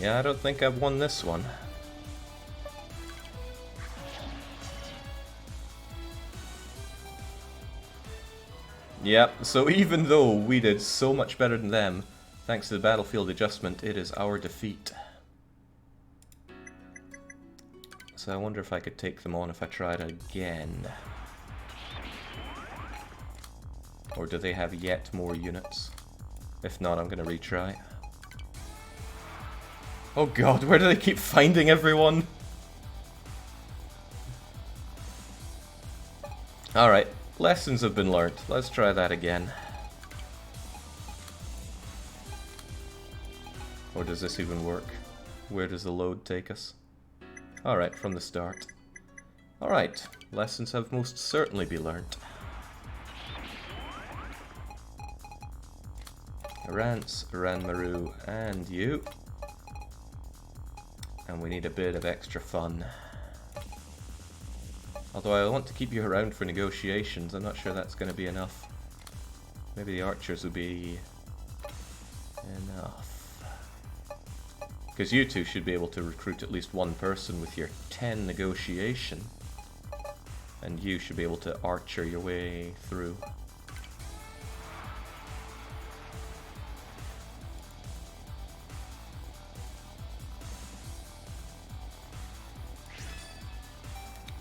Yeah, I don't think I've won this one. Yep, so even though we did so much better than them, thanks to the battlefield adjustment, it is our defeat. So I wonder if I could take them on if I tried again. Or do they have yet more units? If not, I'm gonna retry. Oh god, where do they keep finding everyone? Alright, lessons have been learnt. Let's try that again. Or does this even work? Where does the load take us? Alright, from the start. Alright, lessons have most certainly been learnt. Rance, Ranmaru, and you. And we need a bit of extra fun. Although I want to keep you around for negotiations, I'm not sure that's going to be enough. Maybe the archers will be enough. Because you two should be able to recruit at least one person with your 10 negotiation. And you should be able to archer your way through.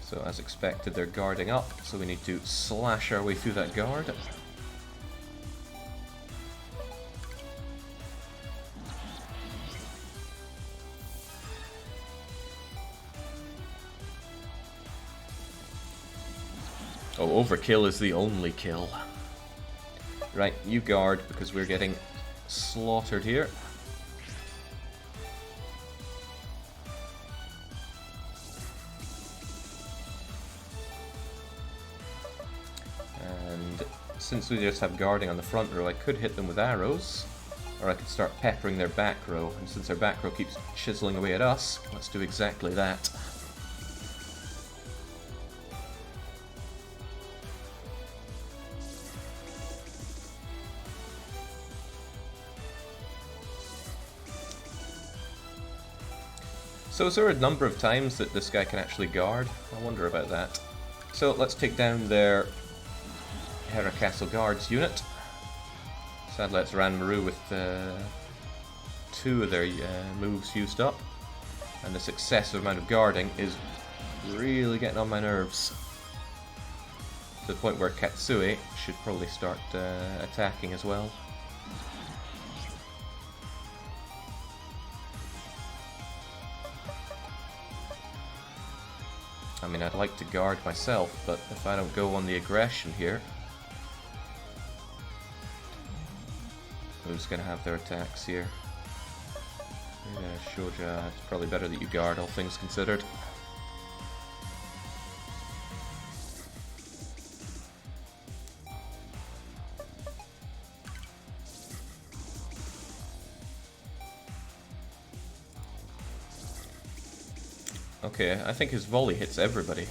So as expected, they're guarding up, so we need to slash our way through that guard. Oh, overkill is the only kill. Right, you guard, because we're getting slaughtered here. Since we just have guarding on the front row, I could hit them with arrows, or I could start peppering their back row, and since their back row keeps chiseling away at us, let's do exactly that. So is there a number of times that this guy can actually guard? I wonder about that. So let's take down their Hera Castle Guards unit. Sadly, it's Ranmaru with 2 of their moves used up, and this excessive amount of guarding is really getting on my nerves. To the point where Katsue should probably start attacking as well. I mean, I'd like to guard myself, but if I don't go on the aggression here, who's going to have their attacks here? Yeah, Shoja, it's probably better that you guard, all things considered. Okay, I think his volley hits everybody.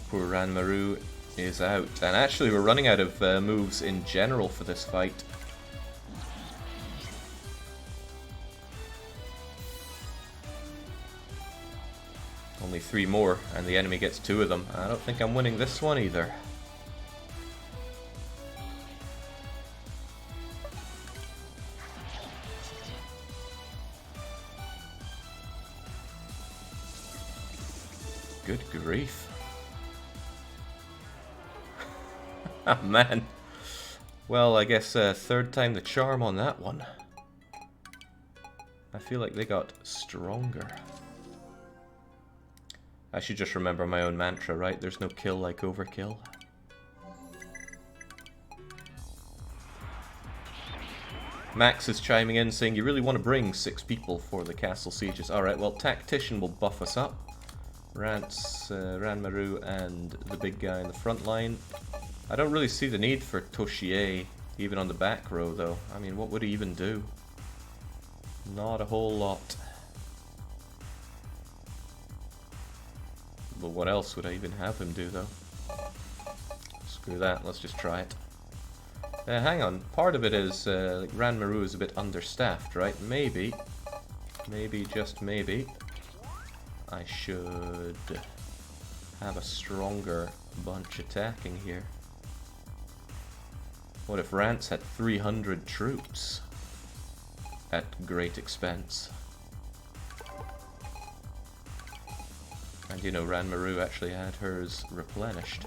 Poor Ranmaru is out. And actually we're running out of moves in general for this fight. Only 3 more, and the enemy gets 2 of them. I don't think I'm winning this one either. Good grief. Ah, man. Well, I guess third time the charm on that one. I feel like they got stronger. I should just remember my own mantra, right? There's no kill like overkill. Max is chiming in saying you really want to bring 6 people for the castle sieges. Alright, well, Tactician will buff us up. Rance, Ranmaru, and the big guy in the front line. I don't really see the need for Toshie, even on the back row, though. I mean, what would he even do? Not a whole lot. Well, what else would I even have him do, though? Screw that, let's just try it. Hang on, part of it is, like, Ranmaru is a bit understaffed, right? Maybe, just maybe, I should have a stronger bunch attacking here. What if Rance had 300 troops? At great expense. And you know, Ranmaru actually had hers replenished.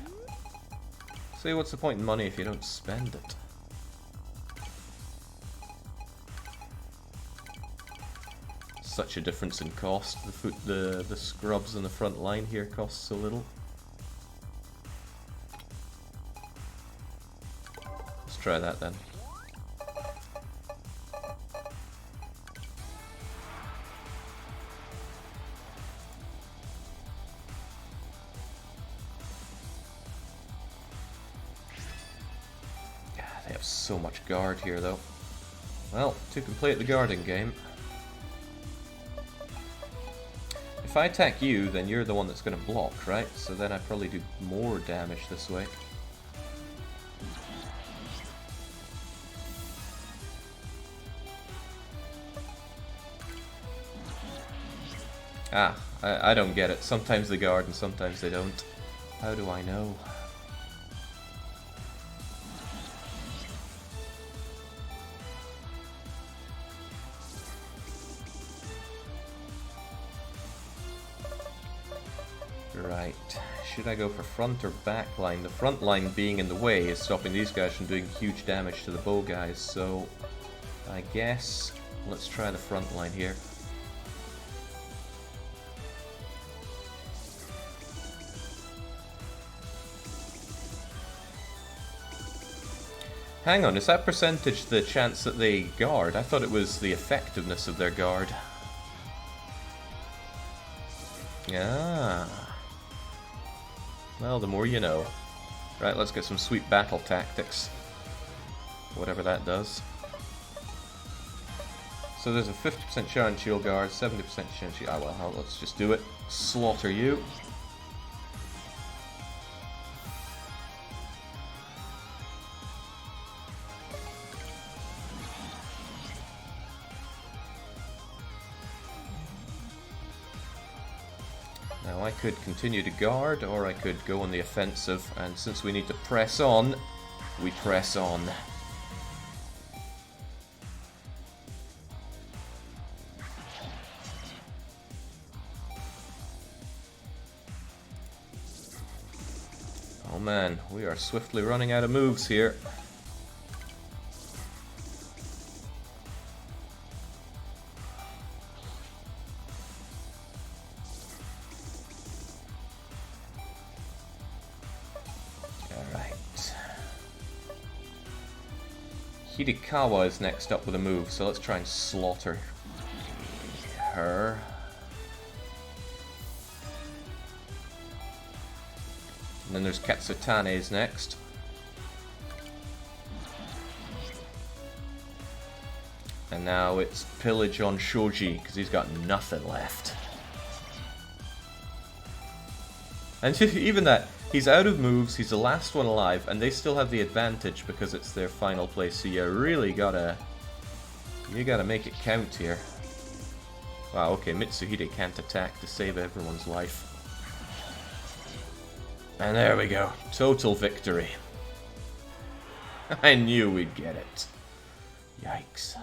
See, what's the point in money if you don't spend it? Such a difference in cost. The scrubs on the front line here cost so little. Let's try that then. They have so much guard here though. Well, to complete the guarding game. If I attack you, then you're the one that's going to block, right? So then I probably do more damage this way. Ah, I don't get it. Sometimes they guard and sometimes they don't. How do I know? Right, should I go for front or back line? The front line being in the way is stopping these guys from doing huge damage to the bow guys, so I guess let's try the front line here. Hang on, is that percentage the chance that they guard? I thought it was the effectiveness of their guard. Ah. Well, the more you know. Right, let's get some sweet battle tactics. Whatever that does. So there's a 50% chance shield guard, 70% chance shield... Ah, well, let's just do it. Slaughter you. Now I could continue to guard, or I could go on the offensive, and since we need to press on, we press on. Oh man, we are swiftly running out of moves here. Hidekawa is next up with a move, so let's try and slaughter her. And then there's Katsutane's next. And now it's pillage on Shoji, because he's got nothing left. And even that, he's out of moves, he's the last one alive, and they still have the advantage because it's their final place, so you really gotta make it count here. Wow, okay, Mitsuhide can't attack to save everyone's life. And there we go, total victory. I knew we'd get it. Yikes.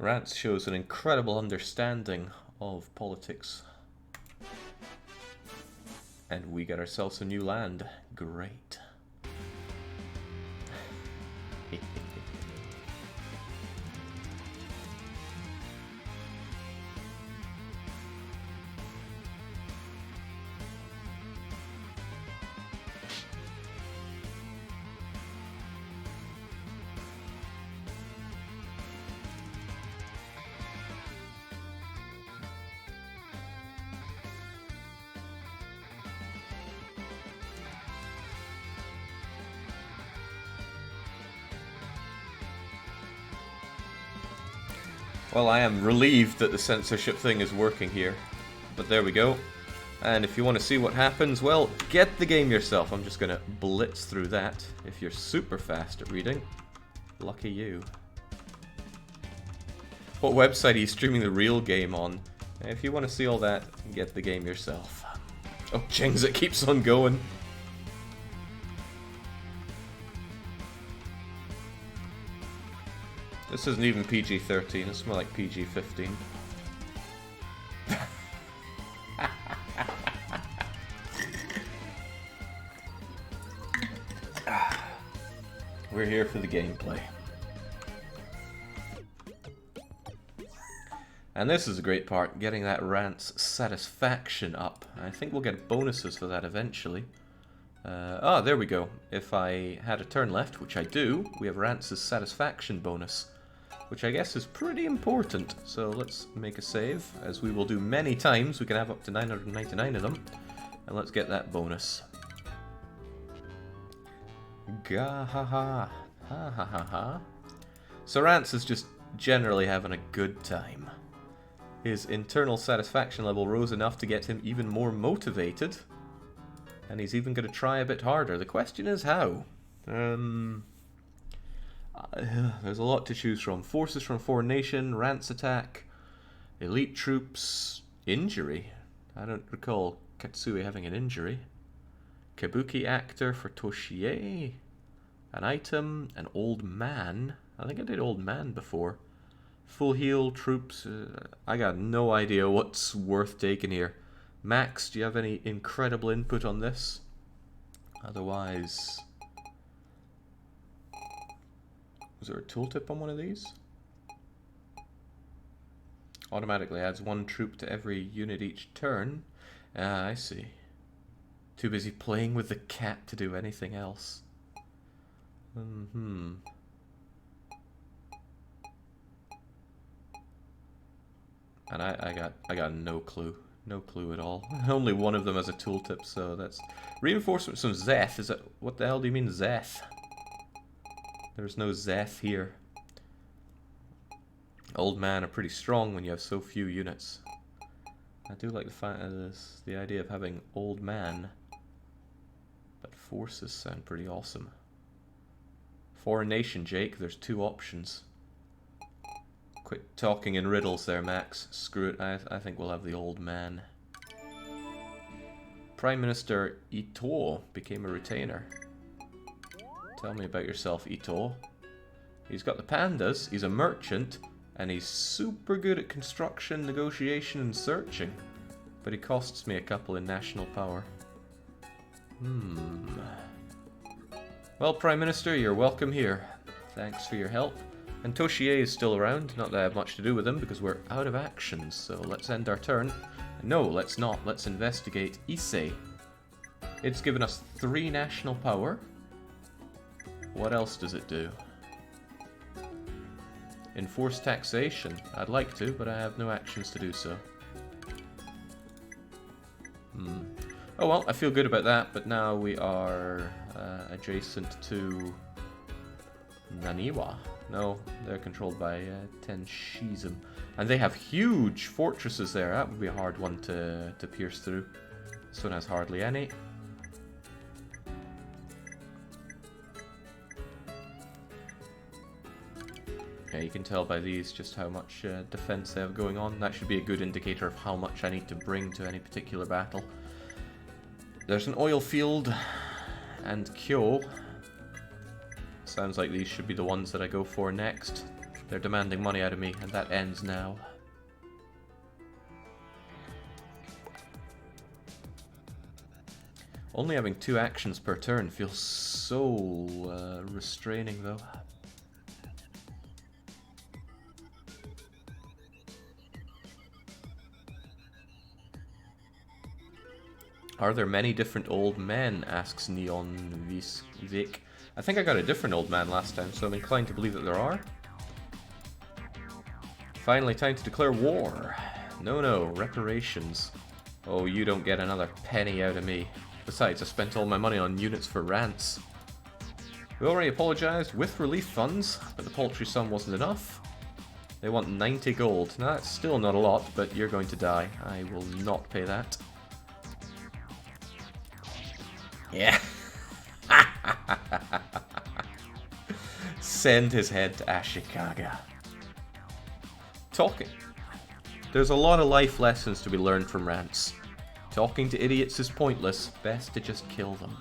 Rance shows an incredible understanding of politics. And we get ourselves a new land. Great. Well, I am relieved that the censorship thing is working here. But there we go. And if you want to see what happens, well, get the game yourself. I'm just going to blitz through that. If you're super fast at reading, lucky you. What website are you streaming the real game on? If you want to see all that, get the game yourself. Oh, jings, it keeps on going. This isn't even PG-13, it's more like PG-15. We're here for the gameplay. And this is a great part, getting that Rance satisfaction up. I think we'll get bonuses for that eventually. There we go. If I had a turn left, which I do, we have Rance's satisfaction bonus, which I guess is pretty important. So let's make a save, as we will do many times. We can have up to 999 of them. And let's get that bonus. Ga ha ha. Ha ha ha ha. So Rance is just generally having a good time. His internal satisfaction level rose enough to get him even more motivated. And he's even going to try a bit harder. The question is how? There's a lot to choose from. Forces from foreign nation, Rance attack, elite troops, injury. I don't recall Katsui having an injury. Kabuki actor for Toshie. An item, an old man. I think I did old man before. Full heal, troops. I got no idea what's worth taking here. Max, do you have any incredible input on this? Otherwise... Was there a tooltip on one of these? Automatically adds one troop to every unit each turn. Ah, I see. Too busy playing with the cat to do anything else. And I got no clue. No clue at all. Only one of them has a tooltip, so that's... Reinforcements from Zeth. Is that... What the hell do you mean Zeth? There's no Zeth here. Old man are pretty strong when you have so few units. I do like the idea of having old man. But forces sound pretty awesome. Foreign nation, Jake. There's two options. Quit talking in riddles there, Max. Screw it. I think we'll have the old man. Prime Minister Ito became a retainer. Tell me about yourself, Ito. He's got the pandas, he's a merchant, and he's super good at construction, negotiation, and searching. But he costs me a couple in national power. Well, Prime Minister, you're welcome here. Thanks for your help. And Toshie is still around, not that I have much to do with him, because we're out of actions, so let's end our turn. No, let's not. Let's investigate Issei. It's given us 3 national power. What else does it do? Enforce taxation. I'd like to, but I have no actions to do so. Oh well, I feel good about that, but now we are adjacent to Naniwa. No, they're controlled by Tenshizum. And they have huge fortresses there. That would be a hard one to pierce through. This one has hardly any. Yeah, you can tell by these just how much defense they have going on. That should be a good indicator of how much I need to bring to any particular battle. There's an oil field and Kyo. Sounds like these should be the ones that I go for next. They're demanding money out of me, and that ends now. Only having 2 actions per turn feels so restraining, though. Are there many different old men? Asks Neon Vic. I think I got a different old man last time, so I'm inclined to believe that there are. Finally, time to declare war. No, reparations. Oh, you don't get another penny out of me. Besides, I spent all my money on units for Rance. We already apologised with relief funds, but the paltry sum wasn't enough. They want 90 gold. Now, that's still not a lot, but you're going to die. I will not pay that. Yeah. Send his head to Ashikaga. Talking. There's a lot of life lessons to be learned from Rance. Talking to idiots is pointless. Best to just kill them.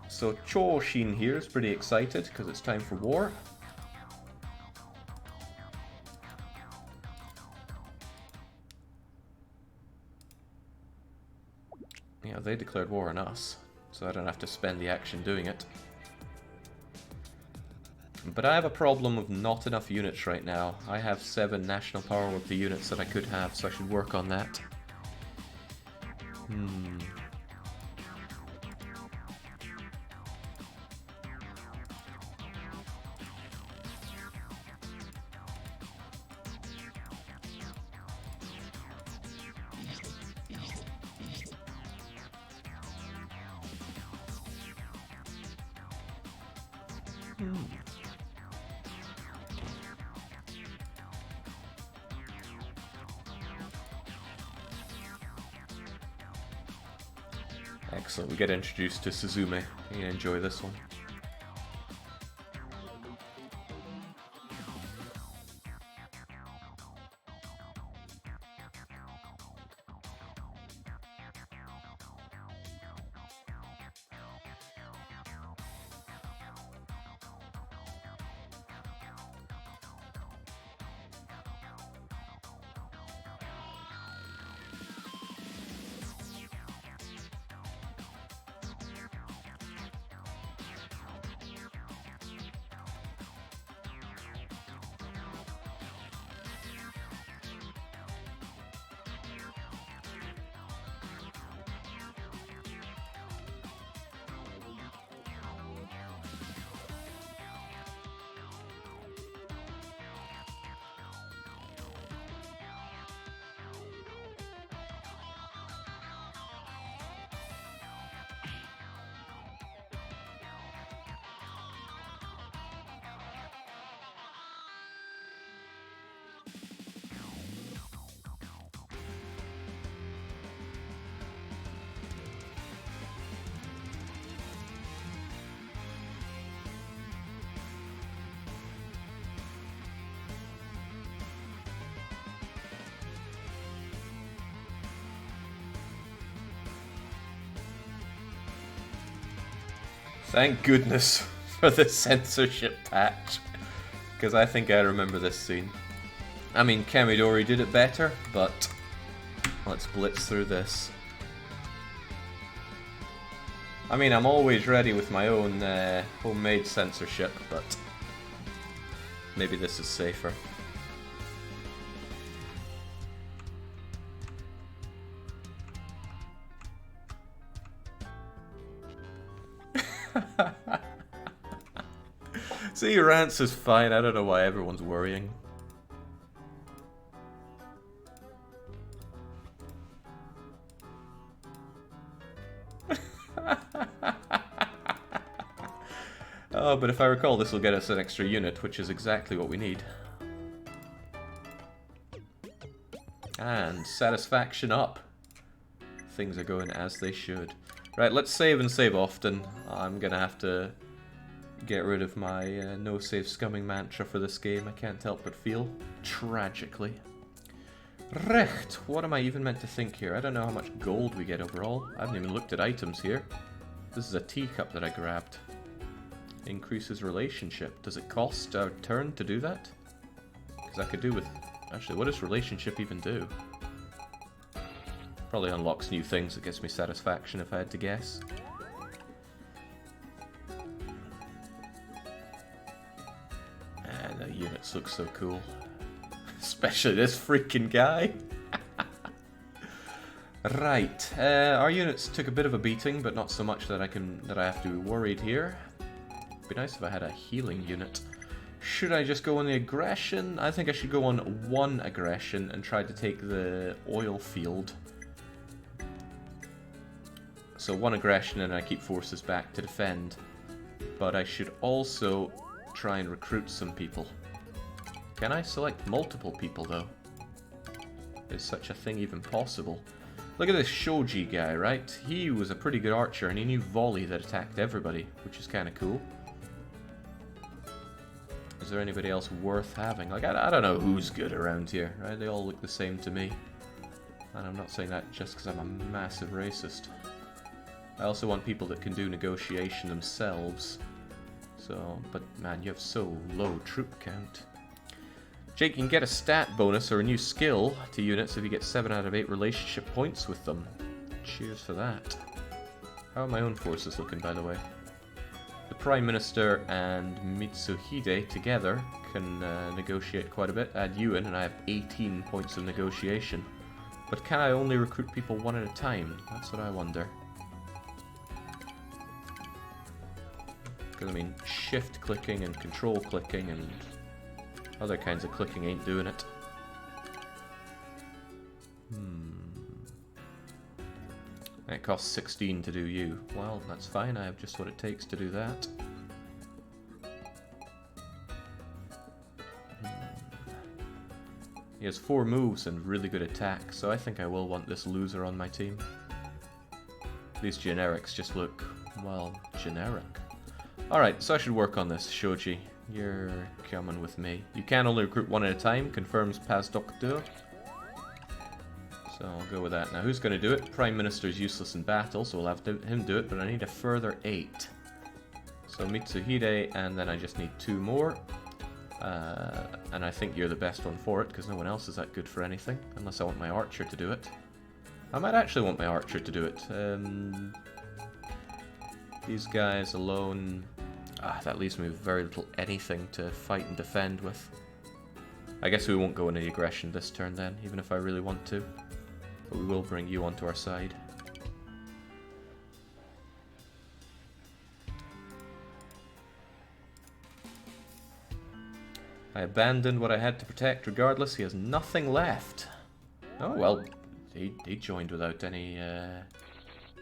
So Choshin here is pretty excited because it's time for war. Yeah, they declared war on us, so I don't have to spend the action doing it. But I have a problem with not enough units right now. I have 7 national power with the units that I could have, so I should work on that. Excellent, we get introduced to Suzume. You enjoy this one. Thank goodness for the censorship patch, because I think I remember this scene. I mean, Kamidori did it better, but let's blitz through this. I mean, I'm always ready with my own homemade censorship, but maybe this is safer. See, Rance is fine. I don't know why everyone's worrying. Oh, but if I recall, this will get us an extra unit, which is exactly what we need. And satisfaction up. Things are going as they should. Right, let's save and save often. I'm gonna have to get rid of my no save scumming mantra for this game. I can't help but feel, tragically. Recht, what am I even meant to think here? I don't know how much gold we get overall. I haven't even looked at items here. This is a teacup that I grabbed. Increases relationship. Does it cost a turn to do that? Because I could do with... Actually, what does relationship even do? Probably unlocks new things that gives me satisfaction if I had to guess. And the units look so cool. Especially this freaking guy. Right, our units took a bit of a beating, but not so much that I have to be worried here. Be nice if I had a healing unit. Should I just go on the aggression? I think I should go on one aggression and try to take the oil field. So one aggression and I keep forces back to defend. But I should also try and recruit some people. Can I select multiple people though? Is such a thing even possible? Look at this Shoji guy, right? He was a pretty good archer and he knew volley that attacked everybody, which is kind of cool. Is there anybody else worth having? Like, I don't know who's good around here, right? They all look the same to me. And I'm not saying that just because I'm a massive racist. I also want people that can do negotiation themselves. So, but man, you have so low troop count. Jake, you can get a stat bonus or a new skill to units if you get 7 out of 8 relationship points with them. Cheers for that. How are my own forces looking, by the way? The Prime Minister and Mitsuhide together can negotiate quite a bit. Add you in and I have 18 points of negotiation. But can I only recruit people one at a time? That's what I wonder. Because I mean, shift clicking and control clicking and other kinds of clicking ain't doing it. It costs 16 to do you. Well, that's fine. I have just what it takes to do that. He has 4 moves and really good attack, so I think I will want this loser on my team. These generics just look, well, generic. Alright, so I should work on this, Shoji. You're coming with me. You can only recruit one at a time, confirms Pas Docteur. So I'll go with that. Now who's going to do it? Prime Minister's useless in battle, so we'll have him do it, but I need a further 8. So Mitsuhide, and then I just need 2 more. And I think you're the best one for it, because no one else is that good for anything, unless I want my archer to do it. I might actually want my archer to do it. These guys alone... that leaves me with very little anything to fight and defend with. I guess we won't go into aggression this turn then, even if I really want to. But we will bring you onto our side. I abandoned what I had to protect regardless. He has nothing left. Oh, well, he joined without any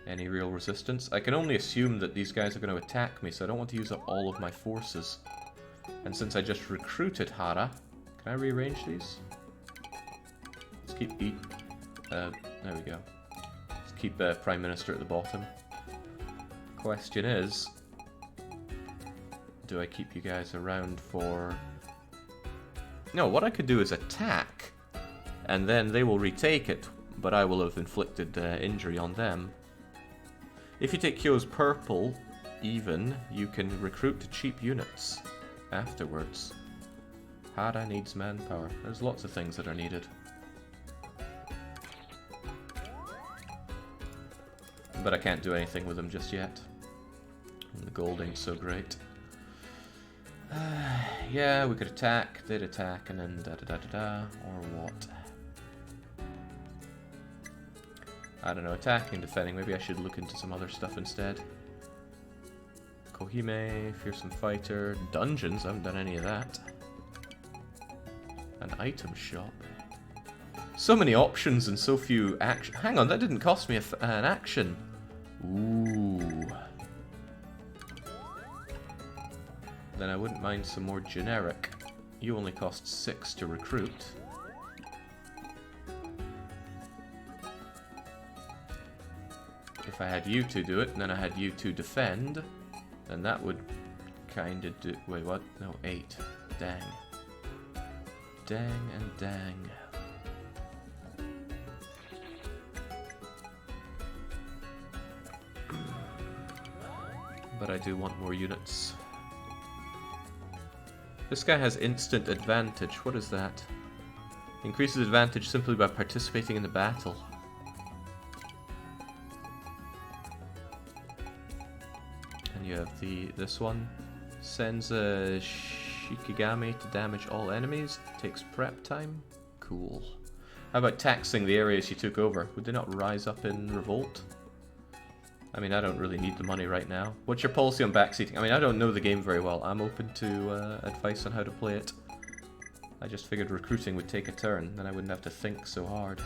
real resistance. I can only assume that these guys are going to attack me, so I don't want to use up all of my forces. And since I just recruited Hara, can I rearrange these? Let's keep there we go. Let's keep Prime Minister at the bottom. Question is, do I keep you guys around for... No, what I could do is attack, and then they will retake it, but I will have inflicted injury on them. If you take Kyo's purple, even, you can recruit to cheap units afterwards. Hara needs manpower. There's lots of things that are needed. But I can't do anything with them just yet. And the gold ain't so great. Yeah, we could attack, they'd attack, and then da-da-da-da-da, or what? I don't know, attacking and defending. Maybe I should look into some other stuff instead. Kohime, fearsome fighter, dungeons, I haven't done any of that. An item shop. So many options and so few action. Hang on, that didn't cost me an action. Ooh. Then I wouldn't mind some more generic. You only cost 6 to recruit. If I had you two do it, and then I had you two defend, then that would kinda do... Wait, what? No, 8. Dang. Dang and dang. but I do want more units. This guy has instant advantage. What is that? Increases advantage simply by participating in the battle. And you have this one. Sends a Shikigami to damage all enemies. Takes prep time. Cool. How about taxing the areas you took over? Would they not rise up in revolt? I mean, I don't really need the money right now. What's your policy on backseating? I mean, I don't know the game very well. I'm open to advice on how to play it. I just figured recruiting would take a turn, then I wouldn't have to think so hard.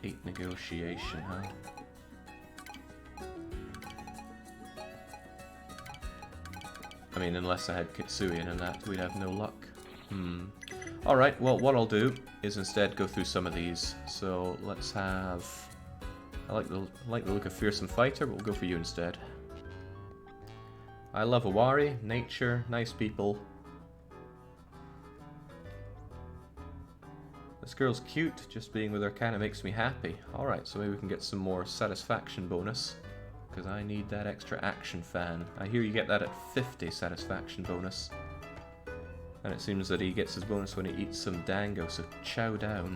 Eight negotiation, huh? I mean, unless I had Kitsuian and that, we'd have no luck. Alright, well, what I'll do is instead go through some of these. So, let's have... I like the look of Fearsome Fighter, but we'll go for you instead. I love Awari, nature, nice people. This girl's cute, just being with her kinda makes me happy. Alright, so maybe we can get some more satisfaction bonus. Because I need that extra action fan. I hear you get that at 50 satisfaction bonus. And it seems that he gets his bonus when he eats some dango, so chow down.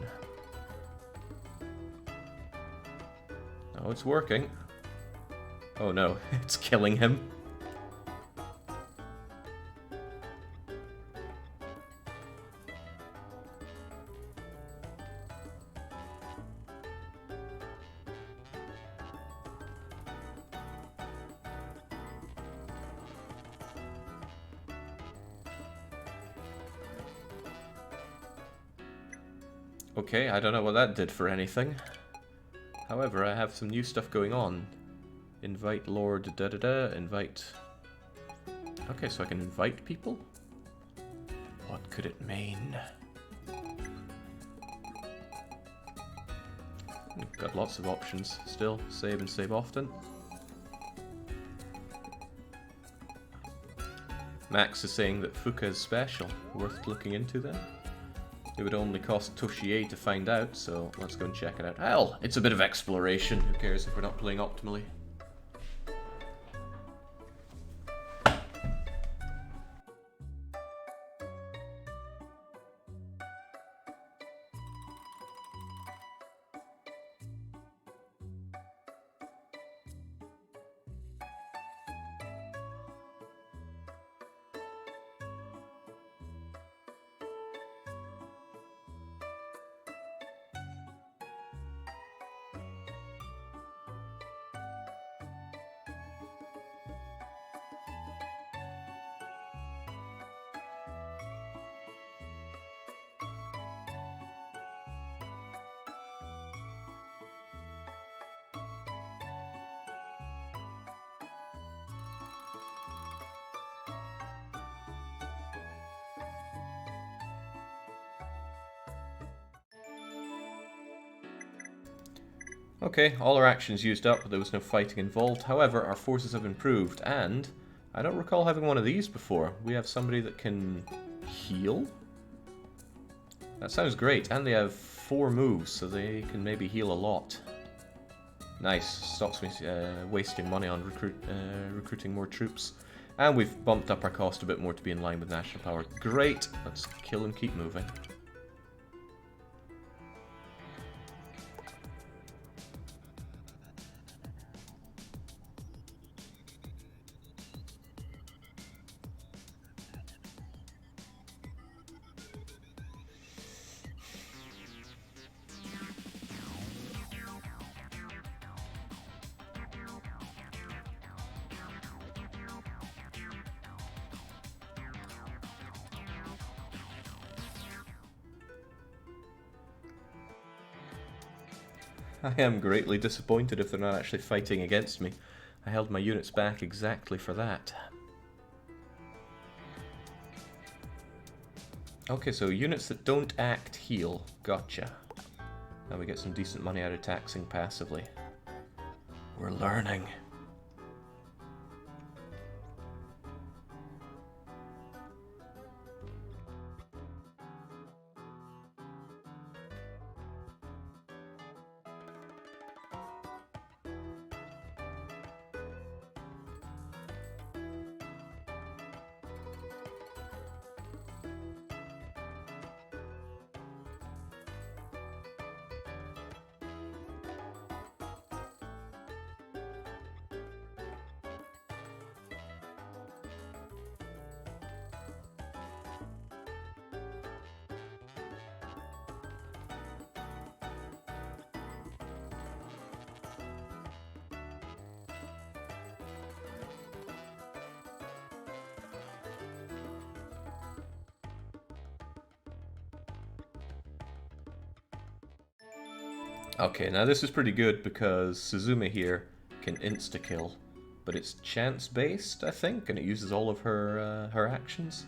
Oh, it's working. Oh no, it's killing him. Okay, I don't know what that did for anything. However, I have some new stuff going on. Invite Lord da-da-da, invite... Okay, so I can invite people? What could it mean? Got lots of options still. Save and save often. Max is saying that Fuka is special. Worth looking into then. It would only cost Toshie to find out, so let's go and check it out. Hell, it's a bit of exploration. Who cares if we're not playing optimally? Okay, all our actions used up, but there was no fighting involved. However, our forces have improved, and I don't recall having one of these before. We have somebody that can heal? That sounds great, and they have 4 moves, so they can maybe heal a lot. Nice, stops me wasting money on recruiting more troops. And we've bumped up our cost a bit more to be in line with national power. Great, let's kill and keep moving. I am greatly disappointed if they're not actually fighting against me. I held my units back exactly for that. Okay, so units that don't act heal. Gotcha. Now we get some decent money out of taxing passively. We're learning. Okay, now this is pretty good because Suzume here can insta-kill, but it's chance-based, I think, and it uses all of her actions.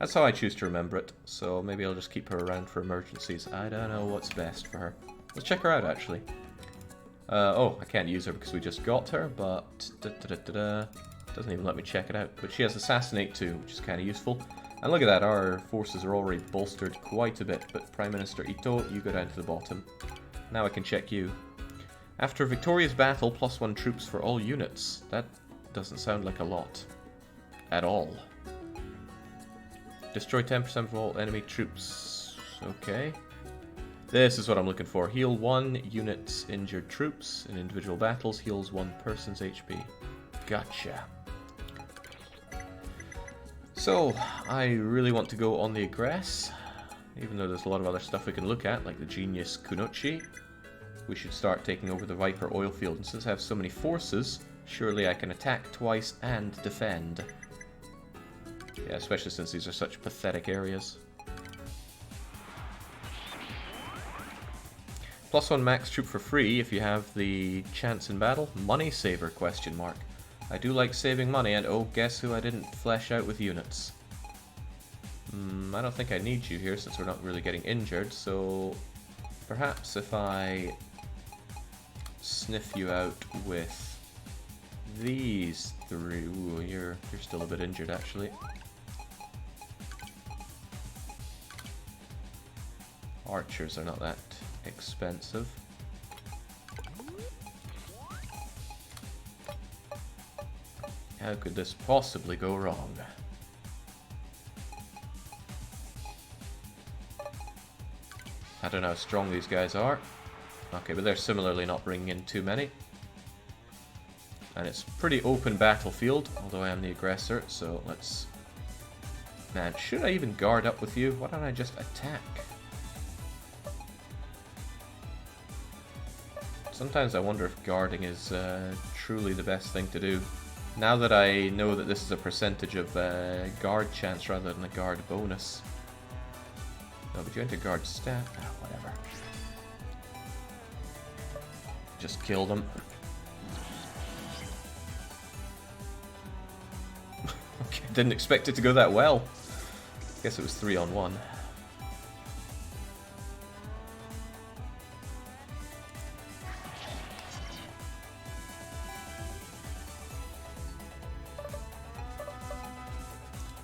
That's how I choose to remember it, so maybe I'll just keep her around for emergencies. I don't know what's best for her. Let's check her out, actually. Oh, I can't use her because we just got her, but... doesn't even let me check it out. But she has Assassinate too, which is kind of useful. And look at that, our forces are already bolstered quite a bit, but Prime Minister Ito, you go down to the bottom. Now I can check you. After a victorious battle, +1 troops for all units. That doesn't sound like a lot. At all. Destroy 10% of all enemy troops. Okay. This is what I'm looking for. Heal 1 unit's injured troops in individual battles. Heals 1 person's HP. Gotcha. So, I really want to go on the aggress. Even though there's a lot of other stuff we can look at, like the Genius Kunoichi. We should start taking over the Viper oil field. And since I have so many forces, surely I can attack twice and defend. Yeah, especially since these are such pathetic areas. +1 max troop for free if you have the chance in battle. Money saver, question mark. I do like saving money, and oh, guess who I didn't flesh out with units? I don't think I need you here since we're not really getting injured, so perhaps if I sniff you out with these 3. Ooh, you're still a bit injured actually. Archers are not that expensive. How could this possibly go wrong? I don't know how strong these guys are. Okay, but they're similarly not bringing in too many. And it's a pretty open battlefield, although I am the aggressor, so let's... Man, should I even guard up with you? Why don't I just attack? Sometimes I wonder if guarding is truly the best thing to do. Now that I know that this is a percentage of guard chance rather than a guard bonus. No, but you enter guard stat. Ah, whatever. Just kill them. Okay, didn't expect it to go that well. Guess it was 3-on-1.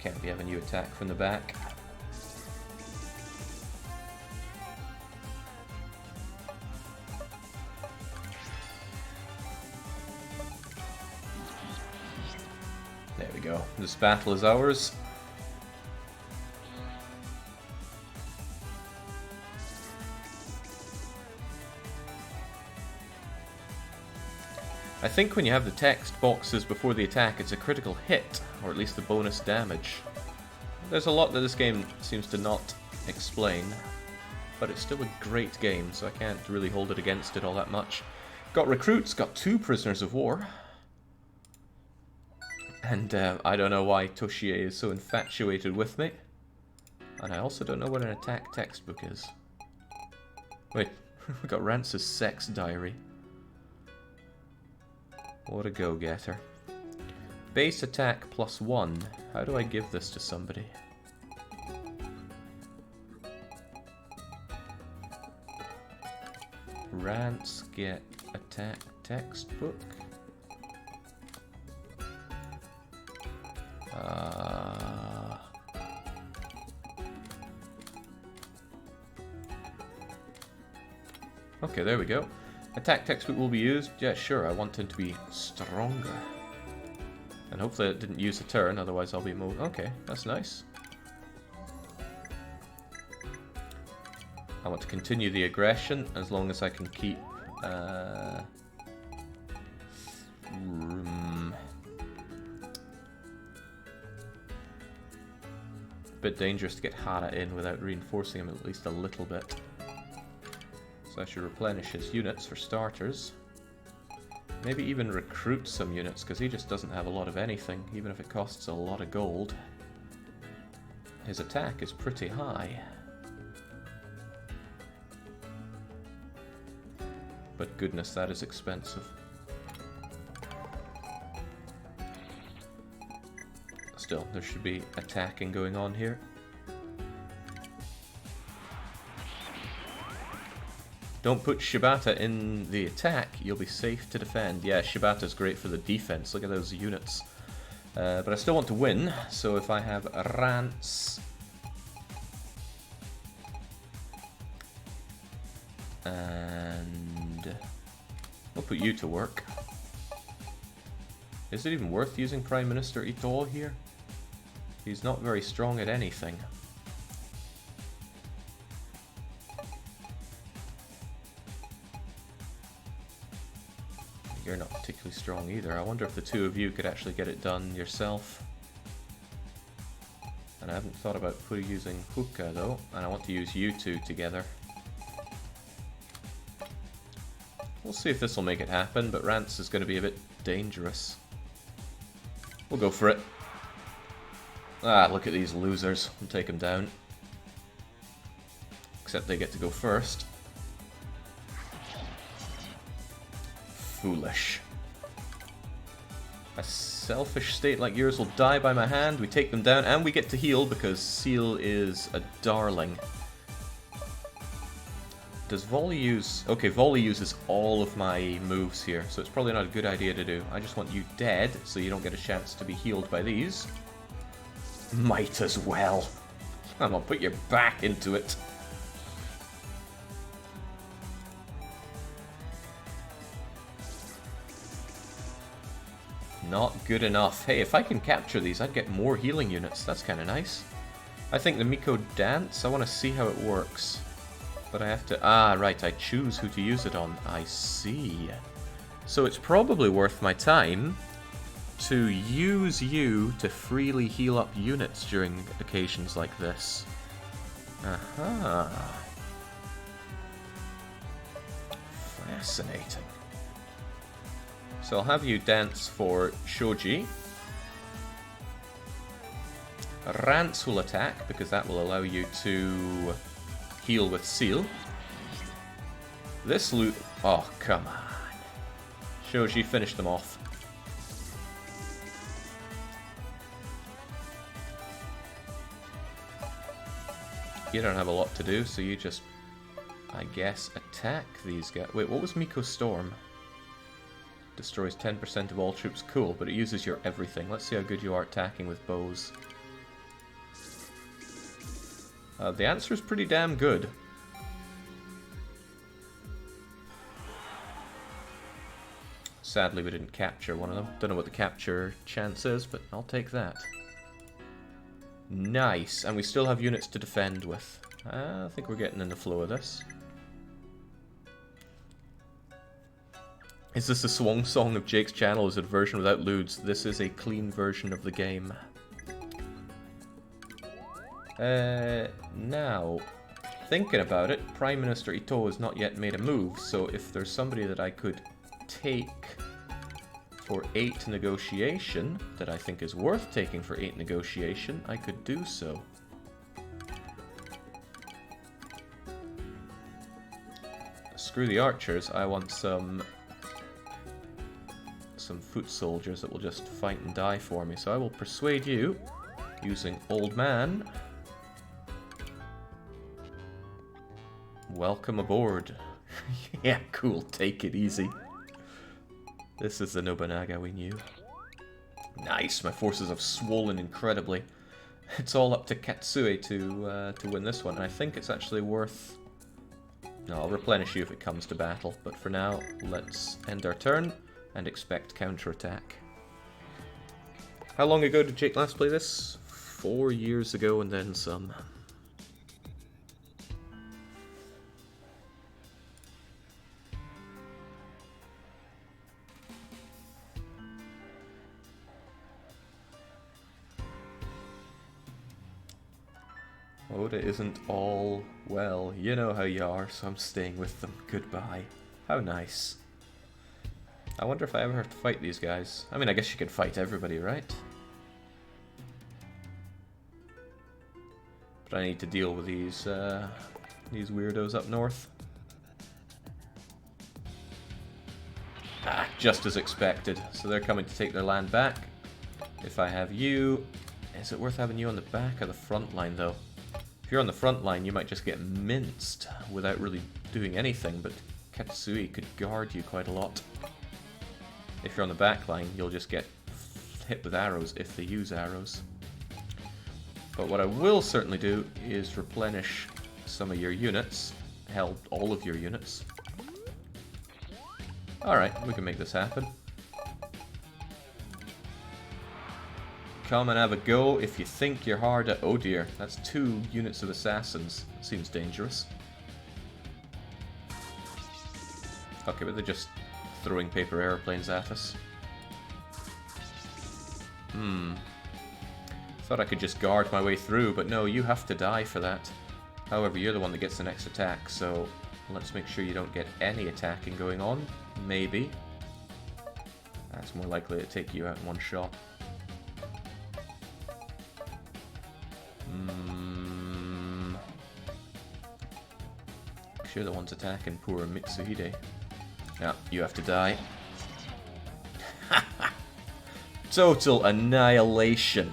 Can't be having you attack from the back. There we go. This battle is ours. I think when you have the text boxes before the attack, it's a critical hit, or at least the bonus damage. There's a lot that this game seems to not explain, but it's still a great game, so I can't really hold it against it all that much. Got recruits, got 2 prisoners of war. And I don't know why Toshie is so infatuated with me. And I also don't know what an attack textbook is. Wait, we got Rance's sex diary. What a go-getter. Base attack +1. How do I give this to somebody? Rance get attack textbook. Okay, there we go. Attack textbook will be used. Yeah, sure, I want him to be stronger. And hopefully it didn't use a turn, otherwise I'll be okay, that's nice. I want to continue the aggression as long as I can keep bit dangerous to get Hara in without reinforcing him at least a little bit. So I should replenish his units for starters. Maybe even recruit some units, because he just doesn't have a lot of anything, even if it costs a lot of gold. His attack is pretty high. But goodness, that is expensive. Still, there should be attacking going on here. Don't put Shibata in the attack, you'll be safe to defend. Yeah, Shibata's great for the defense, look at those units. But I still want to win, so if I have Rance... and... I'll put you to work. Is it even worth using Prime Minister Ito here? He's not very strong at anything. You're not particularly strong either. I wonder if the two of you could actually get it done yourself. And I haven't thought about using Hookah though, and I want to use you two together. We'll see if this will make it happen, but Rance is going to be a bit dangerous. We'll go for it. Ah, look at these losers. We'll take them down. Except they get to go first. Foolish. A selfish state like yours will die by my hand. We take them down, and we get to heal because Seal is a darling. Does Volley use... Okay, Volley uses all of my moves here, so it's probably not a good idea to do. I just want you dead, so you don't get a chance to be healed by these. Might as well. I'm gonna put your back into it. Not good enough. Hey, if I can capture these, I'd get more healing units. That's kind of nice. I think the Miko dance, I want to see how it works. But I have to... Ah, right, I choose who to use it on. I see. So it's probably worth my time to use you to freely heal up units during occasions like this. Aha. Fascinating. So I'll have you dance for Shoji. Rance will attack, because that will allow you to heal with Seal. This loot... Oh, come on. Shoji, finish them off. You don't have a lot to do, so you just, I guess, attack these guys. Wait, what was Miko's Storm? Destroys 10% of all troops. Cool, but it uses your everything. Let's see how good you are attacking with bows. The answer is pretty damn good. Sadly, we didn't capture one of them. Don't know what the capture chance is, but I'll take that. Nice, and we still have units to defend with. I think we're getting in the flow of this. Is this a swan song of Jake's channel? Is it a version without lewds? This is a clean version of the game. Now, thinking about it, Prime Minister Ito has not yet made a move, so if there's somebody that I could take for 8 negotiation, that I think is worth taking for 8 negotiation, I could do so. Screw the archers, I want some foot soldiers that will just fight and die for me, so I will persuade you using Old Man. Welcome aboard. Yeah, cool, take it easy. This is the Nobunaga we knew. Nice, my forces have swollen incredibly. It's all up to Katsue to win this one, and I think it's actually worth... No, I'll replenish you if it comes to battle, but for now, let's end our turn and expect counterattack. How long ago did Jake last play this? 4 years ago and then some. Oda isn't all well. You know how you are, so I'm staying with them. Goodbye. How nice. I wonder if I ever have to fight these guys. I mean, I guess you could fight everybody, right? But I need to deal with these weirdos up north. Just as expected. So they're coming to take their land back. If I have you... Is it worth having you on the back or the front line, though? If you're on the front line, you might just get minced without really doing anything, but Katsui could guard you quite a lot. If you're on the back line, you'll just get hit with arrows if they use arrows. But what I will certainly do is replenish some of your units. Hell, all of your units. Alright, we can make this happen. Come and have a go if you think you're hard at... Oh dear, that's 2 units of assassins. Seems dangerous. Okay, but they're just throwing paper airplanes at us. Thought I could just guard my way through, but no, you have to die for that. However, you're the one that gets the next attack, so let's make sure you don't get any attacking going on. Maybe. That's more likely to take you out in one shot. You're the ones attacking poor Mitsuhide. Yeah, you have to die. Total annihilation.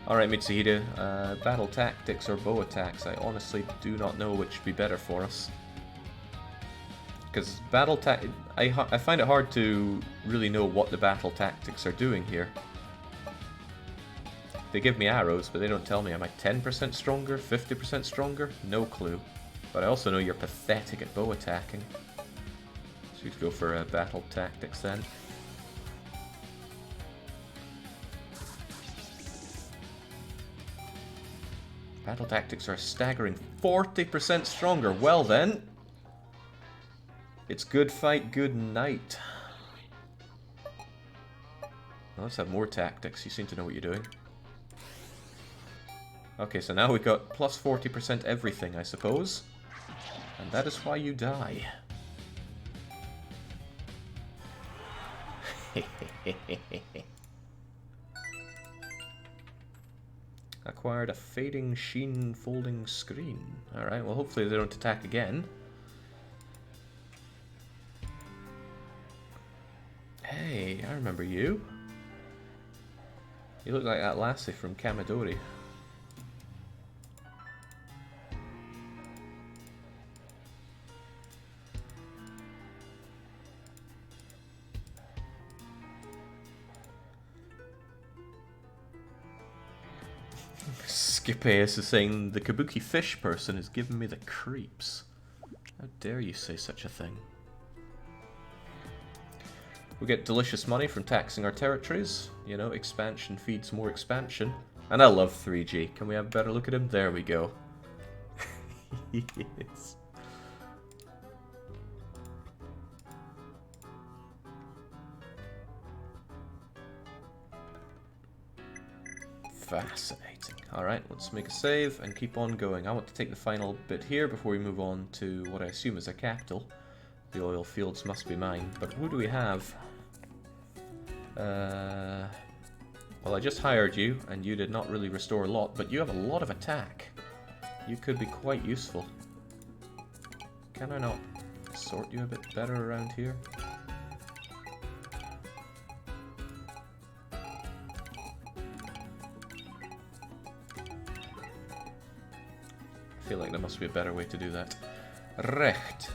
Alright, Mitsuhide, battle tactics or bow attacks? I honestly do not know which would be better for us. Because battle I find it hard to really know what the battle tactics are doing here. They give me arrows, but they don't tell me. Am I 10% stronger? 50% stronger? No clue. But I also know you're pathetic at bow attacking. So you'd go for battle tactics then. Battle tactics are a staggering 40% stronger. Well then, it's good fight, good night. Well, let's have more tactics. You seem to know what you're doing. Okay, so now we've got plus 40% everything, I suppose. And that is why you die. Acquired a fading sheen folding screen. Alright, well hopefully they don't attack again. Hey, I remember you. You look like that lassie from Kamidori. Skipaeus is saying the kabuki fish person is giving me the creeps. How dare you say such a thing? We get delicious money from taxing our territories. You know, expansion feeds more expansion. And I love 3G. Can we have a better look at him? There we go. Yes. Fascinating. Alright, let's make a save and keep on going. I want to take the final bit here before we move on to what I assume is a capital. The oil fields must be mine. But who do we have? Well, I just hired you, and you did not really restore a lot, but you have a lot of attack. You could be quite useful. Can I not sort you a bit better around here? I feel like there must be a better way to do that. Recht.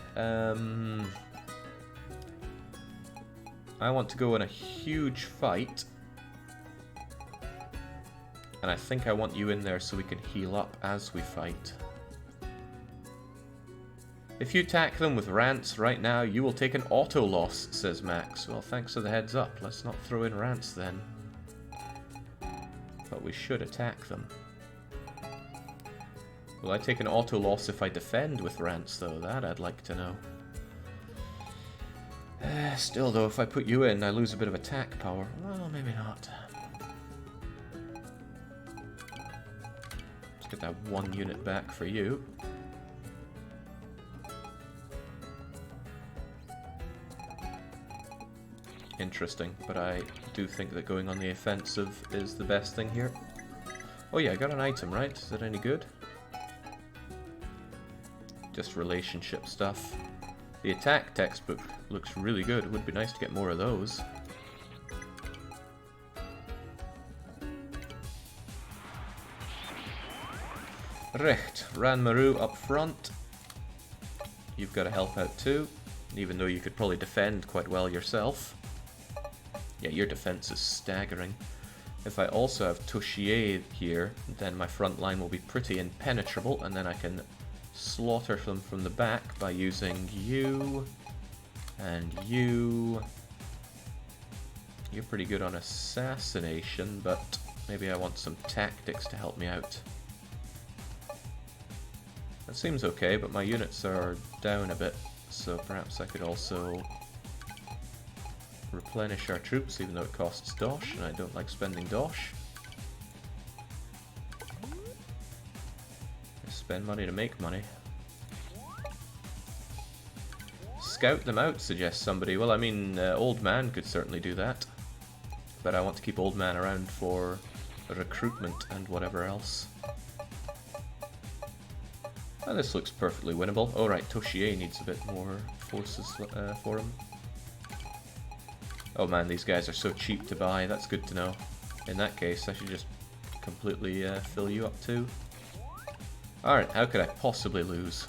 I want to go in a huge fight. And I think I want you in there so we can heal up as we fight. If you attack them with Rance right now, you will take an auto loss, says Max. Well, thanks for the heads up. Let's not throw in Rance then. But we should attack them. Will I take an auto loss if I defend with Rance, though? That I'd like to know. Still, though, if I put you in, I lose a bit of attack power. Well, maybe not. Let's get that 1 unit back for you. Interesting, but I do think that going on the offensive is the best thing here. Oh yeah, I got an item, right? Is that any good? Just relationship stuff. The attack textbook looks really good. It would be nice to get more of those. Recht, Ranmaru up front. You've got to help out too, even though you could probably defend quite well yourself. Yeah, your defense is staggering. If I also have Toshiie here, then my front line will be pretty impenetrable, and then I can slaughter them from the back by using you and you. You're pretty good on assassination, but maybe I want some tactics to help me out. That seems okay, but my units are down a bit, so perhaps I could also replenish our troops, even though it costs dosh, and I don't like spending dosh. I spend money to make money. Scout them out, suggests somebody. Well, I mean, Old Man could certainly do that, but I want to keep Old Man around for recruitment and whatever else. Oh, this looks perfectly winnable. Oh right, Toshiie needs a bit more forces for him. Oh man, these guys are so cheap to buy, that's good to know. In that case, I should just completely fill you up too. Alright, how could I possibly lose?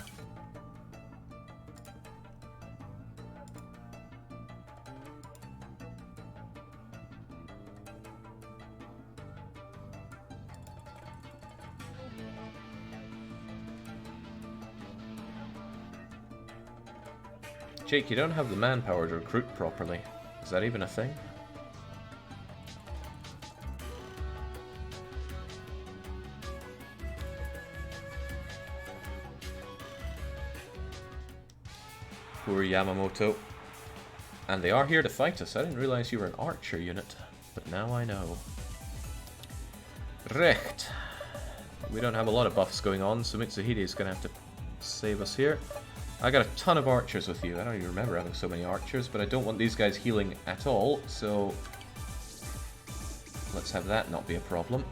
Jake, you don't have the manpower to recruit properly. Is that even a thing? Poor Yamamoto. And they are here to fight us. I didn't realize you were an archer unit, but now I know. Recht. We don't have a lot of buffs going on, so Mitsuhide is going to have to save us here. I got a ton of archers with you. I don't even remember having so many archers, but I don't want these guys healing at all, so let's have that not be a problem.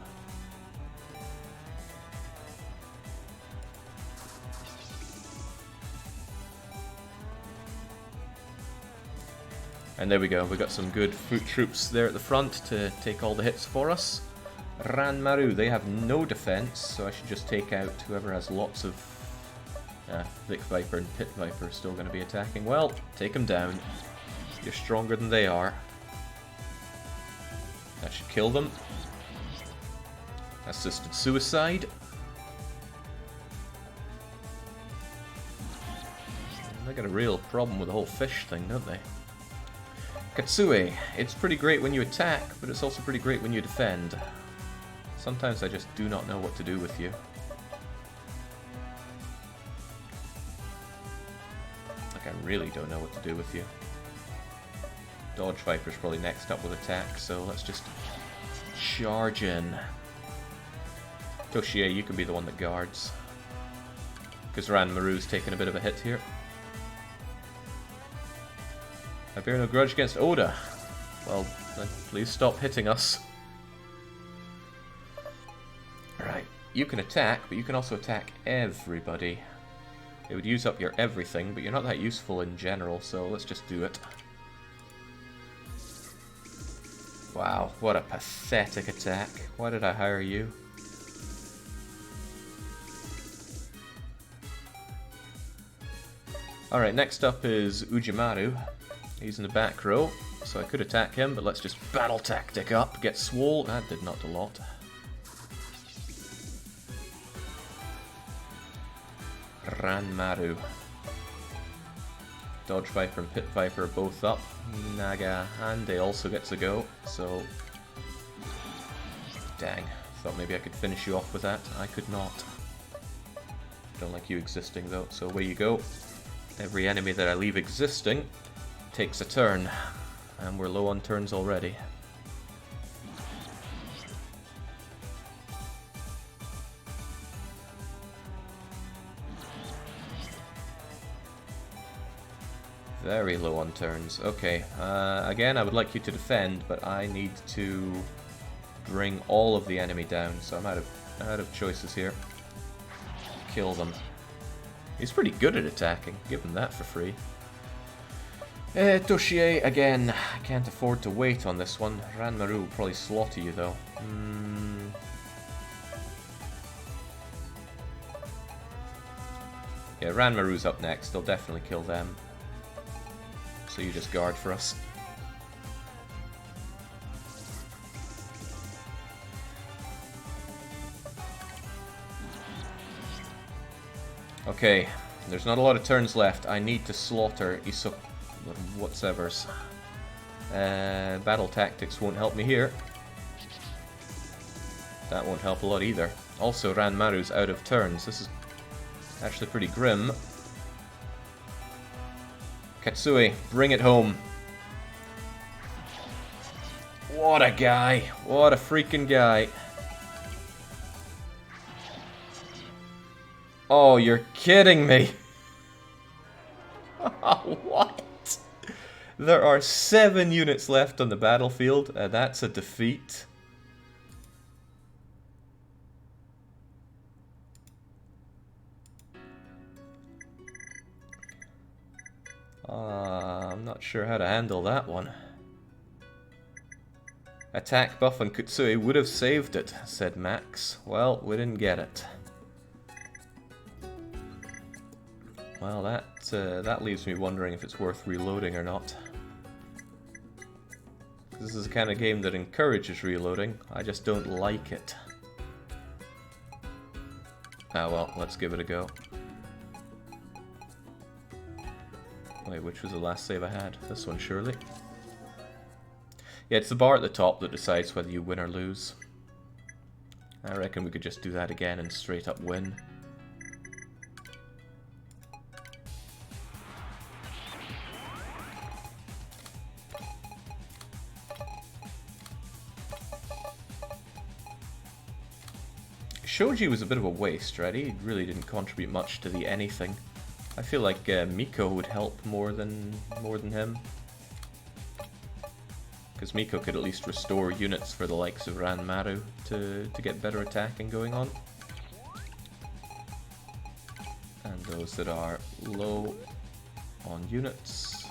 And there we go, we got some good foot troops there at the front to take all the hits for us. Ranmaru, they have no defense, so I should just take out whoever has lots of... Vic Viper and Pit Viper are still going to be attacking. Well, take them down. You're stronger than they are. That should kill them. Assisted suicide. They got a real problem with the whole fish thing, don't they? Katsue. It's pretty great when you attack, but it's also pretty great when you defend. Sometimes I just do not know what to do with you. I really don't know what to do with you. Dodge Viper's probably next up with attack, so let's just charge in. Toshiie, you can be the one that guards. Because Ranmaru's taking a bit of a hit here. I bear no grudge against Oda. Well, then please stop hitting us. Right, you can attack, but you can also attack everybody. It would use up your everything, but you're not that useful in general, so let's just do it. Wow, what a pathetic attack. Why did I hire you? Alright, next up is Ujimaru. He's in the back row, so I could attack him, but let's just battle tactic up, get swole. That did not a lot. Ranmaru. Dodge Viper and Pit Viper are both up. Naga Hande also gets a go, so... Dang, thought maybe I could finish you off with that. I could not. Don't like you existing though, so away you go. Every enemy that I leave existing takes a turn, and we're low on turns already. Very low on turns. Okay, again, I would like you to defend, but I need to bring all of the enemy down, so I'm out of choices here. Kill them. He's pretty good at attacking. Give him that for free. Toshie, again, I can't afford to wait on this one. Ranmaru will probably slaughter you though. Yeah, Ranmaru's up next, they'll definitely kill them. So you just guard for us. Okay, there's not a lot of turns left. I need to slaughter Isok... whatevers. Battle tactics won't help me here. That won't help a lot either. Also, Ranmaru's out of turns. This is actually pretty grim. Katsui, bring it home. What a guy. What a freaking guy. Oh, you're kidding me. What? There are 7 units left on the battlefield, and that's a defeat. I'm not sure how to handle that one. Attack buff on Kutsui would have saved it, said Max. Well, we didn't get it. Well, that leaves me wondering if it's worth reloading or not. This is the kind of game that encourages reloading. I just don't like it. Ah well, let's give it a go. Wait, which was the last save I had? This one, surely? Yeah, it's the bar at the top that decides whether you win or lose. I reckon we could just do that again and straight up win. Shoji was a bit of a waste, right? He really didn't contribute much to the anything. I feel like Miko would help more than him. Because Miko could at least restore units for the likes of Ranmaru to get better attacking going on. And those that are low on units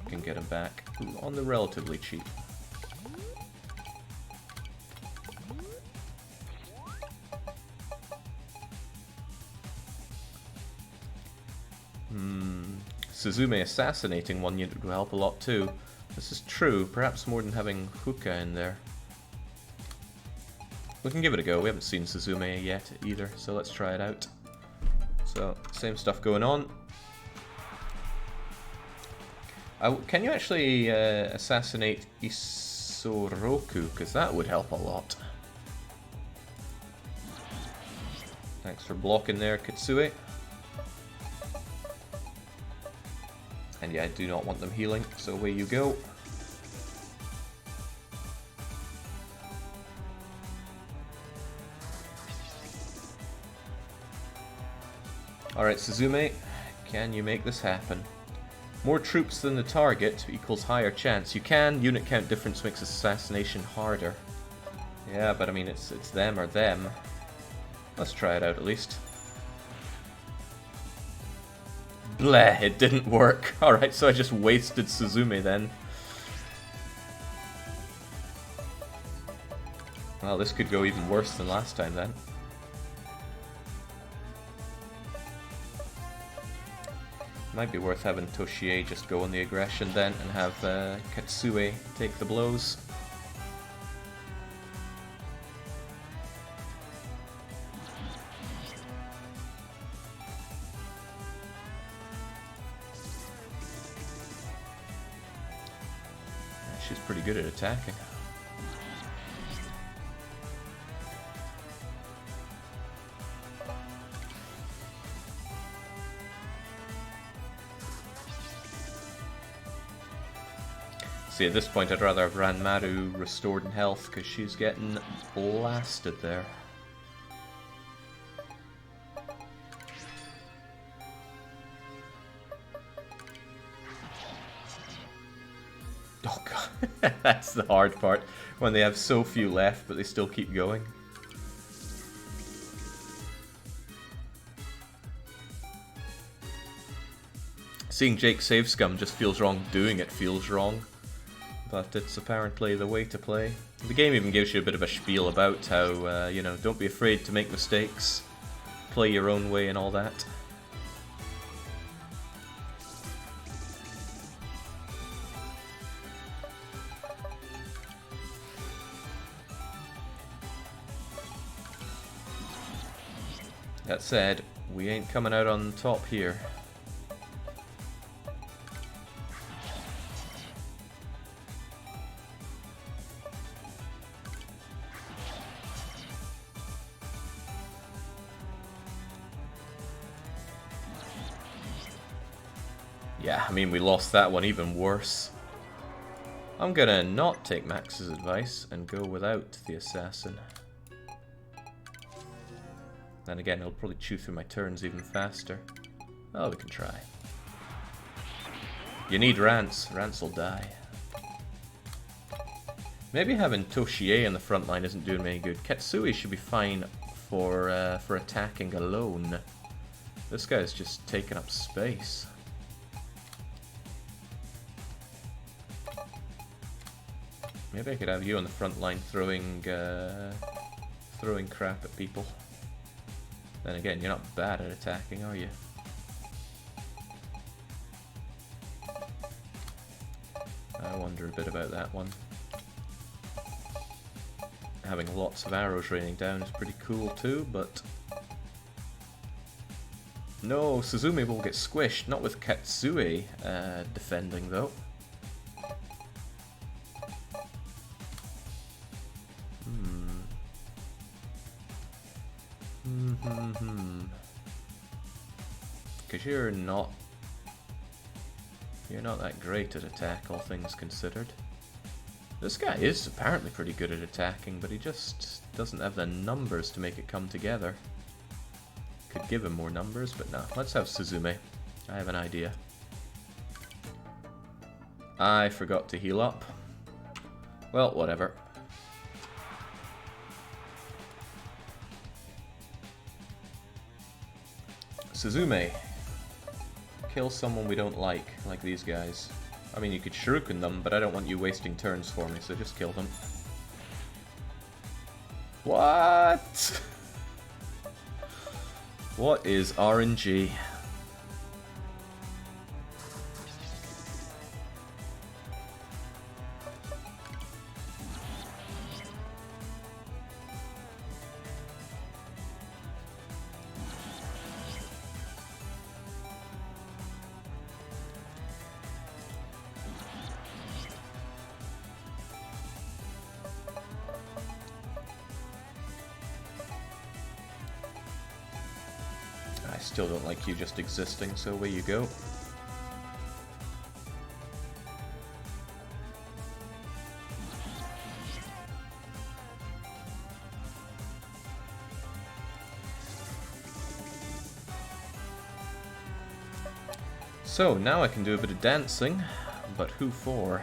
can get them back on the relatively cheap. Suzume assassinating one unit would help a lot too. This is true, perhaps more than having Huka in there. We can give it a go. We haven't seen Suzume yet either, so let's try it out. So, same stuff going on. Can you actually assassinate Isoroku? Because that would help a lot. Thanks for blocking there, Katsui. And yeah, I do not want them healing, so away you go. Alright, Suzume, can you make this happen? More troops than the target equals higher chance. You can, unit count difference makes assassination harder. Yeah, but I mean, it's them or them. Let's try it out at least. Bleh, it didn't work. Alright, so I just wasted Suzume then. Well, this could go even worse than last time then. Might be worth having Toshie just go on the aggression then and have Katsui take the blows. She's pretty good at attacking. See, at this point I'd rather have Ranmaru restored in health because she's getting blasted there. Oh god, that's the hard part, when they have so few left but they still keep going. Seeing Jake save scum just feels wrong, doing it feels wrong. But it's apparently the way to play. The game even gives you a bit of a spiel about how, you know, don't be afraid to make mistakes, play your own way and all that. That said, we ain't coming out on top here. Yeah, I mean, we lost that one even worse. I'm gonna not take Max's advice and go without the assassin. Then again, he'll probably chew through my turns even faster. Oh, we can try. You need Rance. Rance will die. Maybe having Toshie in the front line isn't doing me any good. Ketsui should be fine for attacking alone. This guy's just taking up space. Maybe I could have you on the front line throwing crap at people. Then again, you're not bad at attacking, are you? I wonder a bit about that one. Having lots of arrows raining down is pretty cool too, but... No, Suzume will get squished, not with Katsui defending though. Because you're not that great at attack, all things considered. This guy is apparently pretty good at attacking, but he just doesn't have the numbers to make it come together. Could give him more numbers, but no. Let's have Suzume. I have an idea. I forgot to heal up. Well, whatever. Suzume. Kill someone we don't like these guys. I mean, you could shuriken them, but I don't want you wasting turns for me, so just kill them. What? What is RNG? I still don't like you just existing, so away you go. So, now I can do a bit of dancing, but who for?